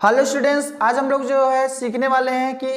Hello students, आज हम लोग जो है सीखने वाले हैं कि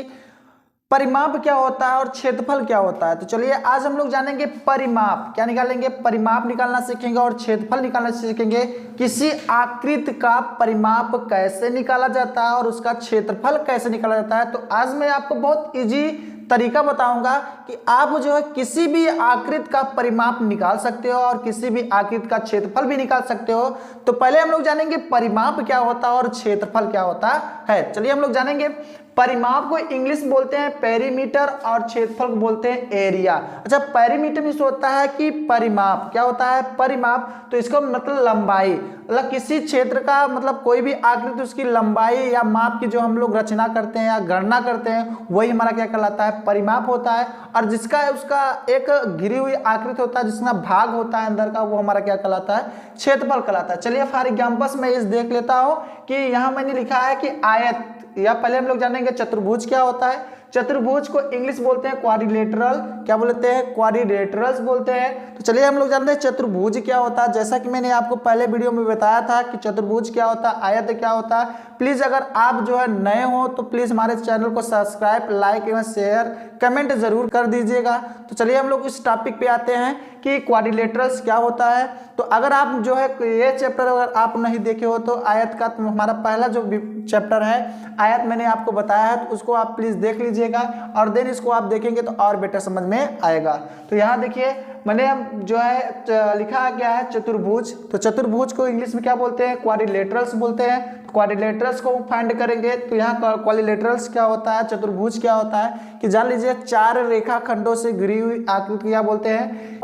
परिमाप क्या होता है और क्षेत्रफल क्या होता है। तो चलिए आज हम लोग जानेंगे परिमाप क्या निकालेंगे, परिमाप निकालना सीखेंगे और क्षेत्रफल निकालना सीखेंगे। किसी आकृति का परिमाप कैसे निकाला जाता है और उसका क्षेत्रफल कैसे निकाला जाता है। तो आज मैं आपको बहुत इजी तरीका बताऊंगा कि आप जो है किसी भी आकृति का परिमाप निकाल सकते हो और किसी भी आकृति का क्षेत्रफल भी निकाल सकते हो। तो पहले हम लोग जानेंगे परिमाप क्या होता है और क्षेत्रफल क्या होता है। चलिए हम लोग जानेंगे। परिमाप को इंग्लिश बोलते हैं पेरीमीटर और क्षेत्रफल को बोलते हैं एरिया। अच्छा, पेरीमीटर मीन्स होता है कि परिमाप, क्या होता है परिमाप, तो इसका मतलब लंबाई, मतलब किसी क्षेत्र का मतलब कोई भी आकृति उसकी लंबाई या माप की जो हम लोग रचना करते हैं या गणना करते हैं वही हमारा क्या कहलाता है, परिमाप होता है। और जिसका उसका एक घिरी हुई आकृति होता है, जिसका भाग होता है अंदर का, वो हमारा क्या कहलाता है, क्षेत्रफल कहलाता है। चलिए फॉर एग्जांपल मैं इस देख लेता हूं कि यहाँ मैंने लिखा है कि आयत, या पहले हम लोग जानेंगे चतुर्भुज क्या होता है। चतुर्भुज को इंग्लिश बोलते हैं क्वाड्रिलेटरल, क्या बोलते हैं, क्वाड्रिलेटरल्स बोलते हैं। तो चलिए हम लोग जानते हैं चतुर्भुज क्या होता है। जैसा कि मैंने आपको पहले वीडियो में बताया था कि चतुर्भुज क्या होता है, आयत क्या होता है। प्लीज अगर आप जो है नए हो तो प्लीज हमारे चैनल को सब्सक्राइब, लाइक एवं शेयर, कमेंट जरूर कर दीजिएगा। तो चलिए हम लोग इस टॉपिक पे आते हैं कि क्वाड्रिलेटरल्स क्या होता है। तो अगर आप जो है ये चैप्टर अगर आप नहीं देखे हो तो आयत का तो हमारा पहला जो चैप्टर है आयत मैंने आपको बताया है, तो उसको आप प्लीज देख लीजिएगा और देन इसको आप देखेंगे तो और बेटर समझ में आएगा। तो यहाँ देखिए मैंने जो है लिखा क्या है, चतुर्भुज। तो चतुर्भुज को इंग्लिश में क्या बोलते हैं, क्वाड्रिलेटरल्स बोलते हैं। क्वाड्रिलेटरल्स को फाइंड करेंगे तो यहाँ क्वाड्रिलेटरल्स क्या होता है, चतुर्भुज क्या होता है कि जान लीजिए चार रेखा खंडों से घिरी हुई आकृति क्या बोलते हैं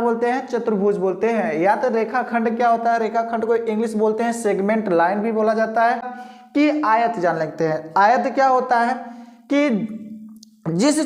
चतुर्भुज बोलते हैं। या तो रेखा खंड क्या होता है, रेखा खंड को इंग्लिश बोलते हैं सेगमेंट लाइन भी बोला जाता है। कि आयत जान लेते हैं। आयत क्या होता है कि जिस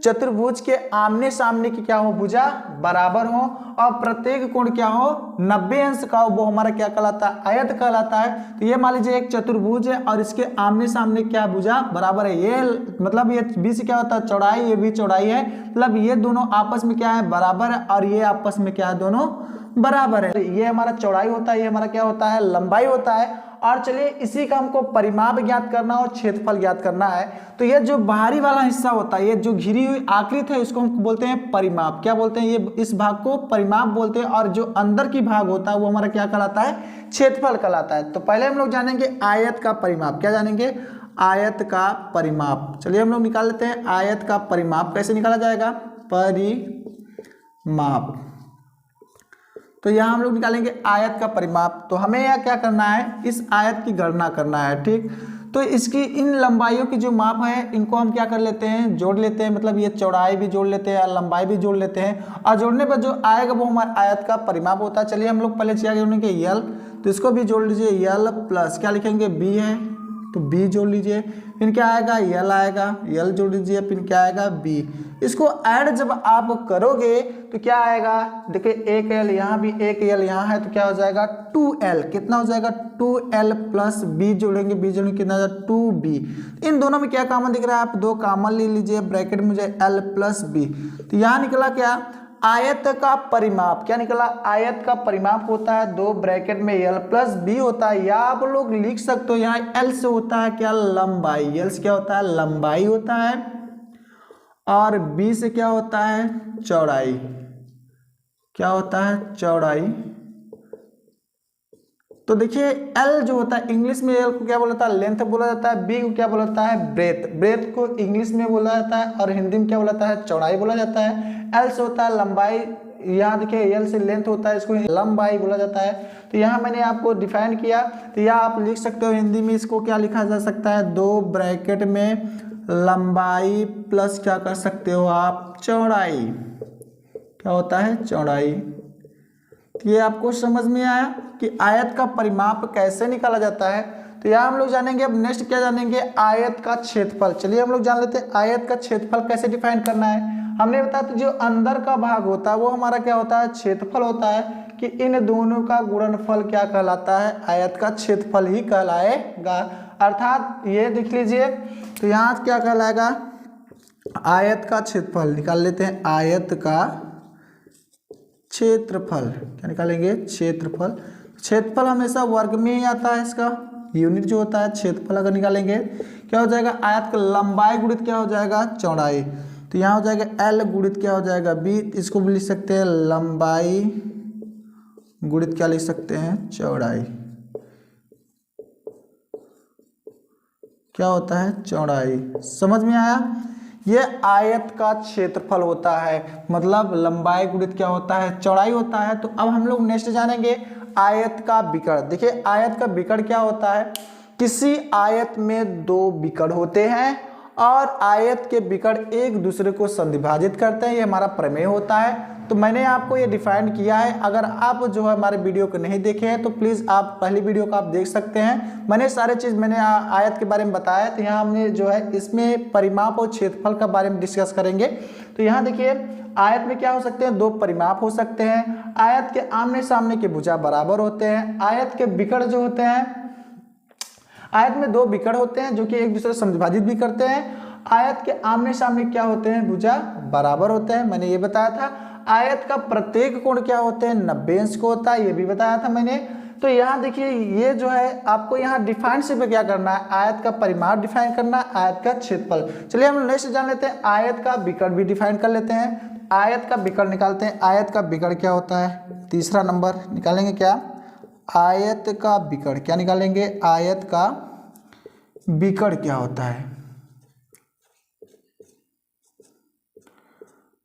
चतुर्भुज के आमने सामने की क्या हो, भुजा बराबर हो और प्रत्येक कोण क्या हो 90 अंश का हो, वो हमारा क्या कहलाता है, आयत कहलाता है। तो ये मान लीजिए एक चतुर्भुज है और इसके आमने सामने क्या भुजा बराबर है, ये मतलब ये बीच क्या होता है चौड़ाई, ये भी चौड़ाई है, मतलब ये दोनों आपस में क्या है बराबर है और ये आपस में क्या है दोनों बराबर है। ये हमारा चौड़ाई होता है, ये हमारा क्या होता है लंबाई होता है। और चलिए इसी का हमको परिमाप ज्ञात करना और क्षेत्रफल ज्ञात करना है। तो ये जो बाहरी वाला हिस्सा होता है, ये जो घिरी हुई आकृति है, इसको हम बोलते हैं परिमाप। क्या बोलते हैं, ये इस भाग को परिमाप बोलते हैं। और जो अंदर की भाग होता है वो हमारा क्या कहलाता है, क्षेत्रफल कहलाता है। तो पहले हम लोग जानेंगे आयत का परिमाप। क्या जानेंगे, आयत का परिमाप। चलिए हम लोग निकाल लेते हैं आयत का परिमाप। कैसे निकाला जाएगा, परिमाप। तो यहाँ हम लोग निकालेंगे आयत का परिमाप। तो हमें यहाँ क्या करना है, इस आयत की गणना करना है, ठीक। तो इसकी इन लंबाइयों की जो माप है इनको हम क्या कर लेते हैं, जोड़ लेते हैं। मतलब ये चौड़ाई भी जोड़ लेते हैं और लंबाई भी जोड़ लेते हैं और जोड़ने पर जो आएगा वो हमारा आयत का परिमाप होता है। चलिए हम लोग पहले क्या जोड़ेंगे, यल, तो इसको भी जोड़ लीजिए, यल प्लस क्या लिखेंगे, बी है तो बी जोड़ लीजिए। फिर क्या आएगा, यल आएगा, यल जोड़ लीजिए, फिर क्या आएगा बी। इसको ऐड जब आप करोगे तो क्या आएगा, देखिए एक एल यहाँ भी एक एल यहाँ है तो क्या हो जाएगा 2l। कितना हो जाएगा 2l प्लस बी जोड़ेंगे, बी जोड़ेंगे कितना हो जाएगा 2b। इन दोनों में क्या कॉमन दिख रहा है, आप दो कॉमन ले लीजिए, ब्रैकेट में जाए l प्लस बी। तो यहाँ निकला क्या, आयत का परिमाप। क्या निकला, आयत का परिमाप होता है दो ब्रैकेट में l प्लस बी होता है। या आप लोग लिख सकते हो यहाँ l से होता है क्या, लंबाई। l से क्या होता है, लंबाई होता है और b से क्या होता है, चौड़ाई। क्या होता है, चौड़ाई। तो देखिए l जो होता है इंग्लिश में l को क्या बोला जाता है, लेंथ बोला जाता है। b को क्या बोला जाता है, ब्रेथ। ब्रेथ को इंग्लिश में बोला जाता है और हिंदी में क्या बोला जाता है, चौड़ाई बोला जाता है। l से होता है लंबाई, यहाँ देखिए l से लेंथ होता है, इसको लंबाई बोला जाता है। तो यहाँ मैंने आपको डिफाइन किया। तो यह आप लिख सकते हो हिंदी में, इसको क्या लिखा जा सकता है, दो ब्रैकेट में लंबाई प्लस क्या कर सकते हो आप, चौड़ाई। क्या होता है, चौड़ाई। ये आपको समझ में आया कि आयत का परिमाप कैसे निकाला जाता है। तो यहाँ हम लोग जानेंगे। अब नेक्स्ट क्या जानेंगे, आयत का क्षेत्रफल। चलिए हम लोग जान लेते हैं आयत का क्षेत्रफल कैसे डिफाइन करना है। हमने बताया तो जो अंदर का भाग होता है वो हमारा क्या होता है, क्षेत्रफल होता है। कि इन दोनों का गुणनफल क्या कहलाता है, आयत का क्षेत्रफल ही कहलाएगा। अर्थात ये देख लीजिए, तो यहाँ क्या कहलाएगा, आयत का क्षेत्रफल। निकाल लेते हैं आयत का क्षेत्रफल। क्या निकालेंगे, क्षेत्रफल। क्षेत्रफल हमेशा वर्ग में ही आता है इसका, यूनिट जो होता है क्षेत्रफल अगर निकालेंगे क्या हो जाएगा, आयत का लंबाई गुणित क्या हो जाएगा, चौड़ाई। तो यहाँ हो जाएगा एल गुणित क्या हो जाएगा, बी। इसको भी लिख सकते हैं लंबाई गुणित क्या लिख सकते हैं, चौड़ाई। क्या होता है, चौड़ाई। समझ में आया। ये आयत का क्षेत्रफल होता है, मतलब लंबाई गुणित क्या होता है, चौड़ाई होता है। तो अब हम लोग नेक्स्ट जानेंगे आयत का विकर्ण। देखिए आयत का विकर्ण क्या होता है, किसी आयत में दो विकर्ण होते हैं और आयत के विकर्ण एक दूसरे को संविभाजित करते हैं, ये हमारा प्रमेय होता है। तो मैंने आपको ये डिफाइन किया है। अगर आप जो है हमारे वीडियो को नहीं देखे हैं तो प्लीज़ आप पहली वीडियो को आप देख सकते हैं। मैंने सारे चीज़ मैंने आयत के बारे में बताया। तो यहाँ हमने जो है इसमें परिमाप और क्षेत्रफल के बारे में डिस्कस करेंगे। तो यहाँ देखिए आयत में क्या हो सकते हैं, दो परिमाप हो सकते हैं। आयत के आमने सामने के भुजा बराबर होते हैं। आयत के विकर्ण जो होते हैं, आयत में दो विकर्ण होते हैं जो कि एक दूसरे से समविभाजित भी करते हैं। आयत के आमने सामने क्या होते हैं, भुजा बराबर होते हैं, मैंने ये बताया था। आयत का प्रत्येक कोण क्या होते हैं, 90 अंश को होता है, ये भी बताया था मैंने। तो यहाँ देखिए ये जो है आपको यहाँ डिफाइन सिर्फ क्या करना है, आयत का परिमाप डिफाइन करना है, आयत का क्षेत्रफल। चलिए हम नेक्स्ट जान लेते हैं, आयत का विकर्ण भी डिफाइन कर लेते हैं। आयत का विकर्ण निकालते हैं। आयत का विकर्ण क्या होता है, तीसरा नंबर निकालेंगे क्या, आयत का विकर्ण। क्या निकालेंगे, आयत का विकर्ण क्या होता है।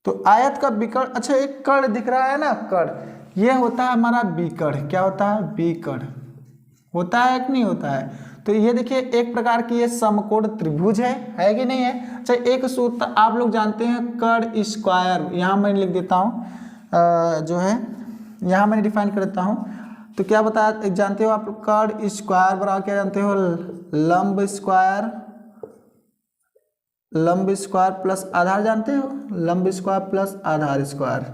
तो आयत का विकर्ण, अच्छा एक कर्ण दिख रहा है ना, कर्ण, ये होता है हमारा विकर्ण। क्या होता है, विकर्ण होता है कि नहीं होता है। तो ये देखिए एक प्रकार की ये समकोण त्रिभुज है कि नहीं है। अच्छा एक सूत्र आप लोग जानते हैं, कर्ण स्क्वायर, यहाँ मैं लिख देता हूँ, जो है यहाँ मैंने डिफाइन कर देता हूँ। तो क्या बताया, जानते हो आप, कर्ण स्क्वायर बराबर क्या जानते हो, लंब स्क्वायर, लंब स्क्वायर प्लस आधार, जानते हो, लंब स्क्वायर प्लस आधार स्क्वायर।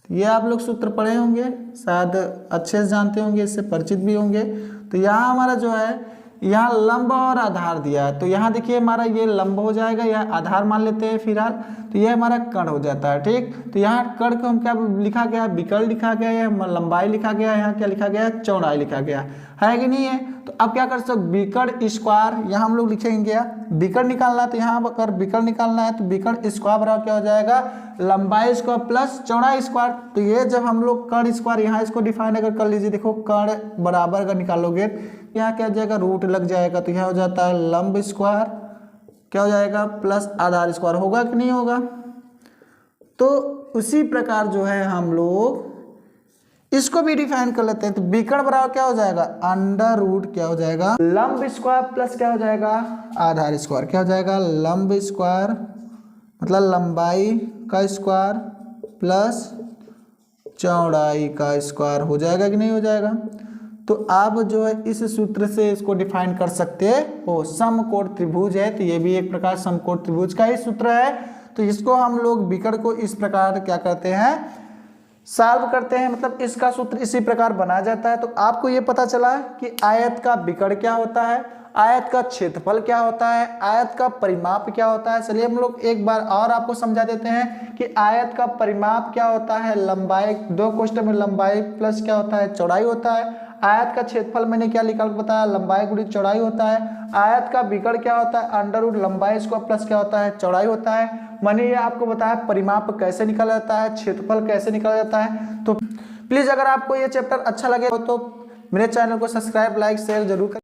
ये आप लोग सूत्र पढ़े होंगे, शायद अच्छे से जानते होंगे, इससे परिचित भी होंगे। तो यहाँ हमारा जो है, यहाँ लंब और आधार दिया है। तो यहाँ देखिए हमारा ये लंब हो जाएगा, या आधार मान लेते हैं फिलहाल। तो ये हमारा कर्ण हो जाता है, ठीक। तो यहाँ कर्ण को हम क्या लिखा गया, विकर्ण लिखा गया, या लंबाई लिखा गया, यहाँ क्या लिखा गया, चौड़ाई लिखा गया है कि नहीं है। तो अब क्या कर सकते, विकर्ण स्क्वायर, यहाँ हम लोग लिखेंगे क्या, विकर्ण निकालना है। तो यहाँ अगर विकर्ण निकालना है तो विकर्ण स्क्वायर बराबर क्या हो जाएगा, लंबाई स्क्वायर प्लस चौड़ाई स्क्वायर। तो ये जब हम लोग कर्ण स्क्वायर यहाँ इसको डिफाइन अगर कर लीजिए, देखो कर्ण बराबर अगर निकालोगे यहाँ क्या हो जाएगा, रूट लग जाएगा। तो यहाँ हो जाता है लंब स्क्वायर क्या हो जाएगा, प्लस आधार स्क्वायर, होगा कि नहीं होगा। तो उसी प्रकार जो है हम लोग इसको भी डिफाइन कर लेते हैं। तो विकर्ण बराबर क्या हो जाएगा, अंडर रूट क्या हो जाएगा, लंब स्क्वायर प्लस क्या हो जाएगा, आधार स्क्वायर। क्या हो जाएगा, लंब स्क्वायर मतलब लंबाई का स्क्वायर प्लस चौड़ाई का स्क्वायर, हो जाएगा कि नहीं हो जाएगा। तो आप जो है इस सूत्र से इसको डिफाइन कर सकते हो। समकोण त्रिभुज है, तो ये भी एक प्रकार समकोण त्रिभुज का ही सूत्र है। तो इसको हम लोग विकर्ण को इस प्रकार क्या करते हैं, सॉल्व करते हैं, मतलब इसका सूत्र इसी प्रकार बनाया जाता है। तो आपको ये पता चला कि आयत का विकर्ण क्या होता है, आयत का क्षेत्रफल क्या होता है, आयत का परिमाप क्या होता है। चलिए हम लोग एक बार और आपको समझा देते हैं कि आयत का परिमाप क्या होता है, लंबाई, दो क्वेश्चन में लंबाई प्लस क्या होता है, चौड़ाई होता है। आयत का क्षेत्रफल मैंने क्या निकाल बताया, लंबाई गुणित चौड़ाई होता है। आयत का विकर्ण क्या होता है, अंडर रूट लंबाई स्क्वायर प्लस क्या होता है, चौड़ाई होता है। मैंने ये आपको बताया परिमाप कैसे निकाला जाता है, क्षेत्रफल कैसे निकाला जाता है। तो प्लीज अगर आपको ये चैप्टर अच्छा लगे तो मेरे चैनल को सब्सक्राइब, लाइक, शेयर जरूर करें।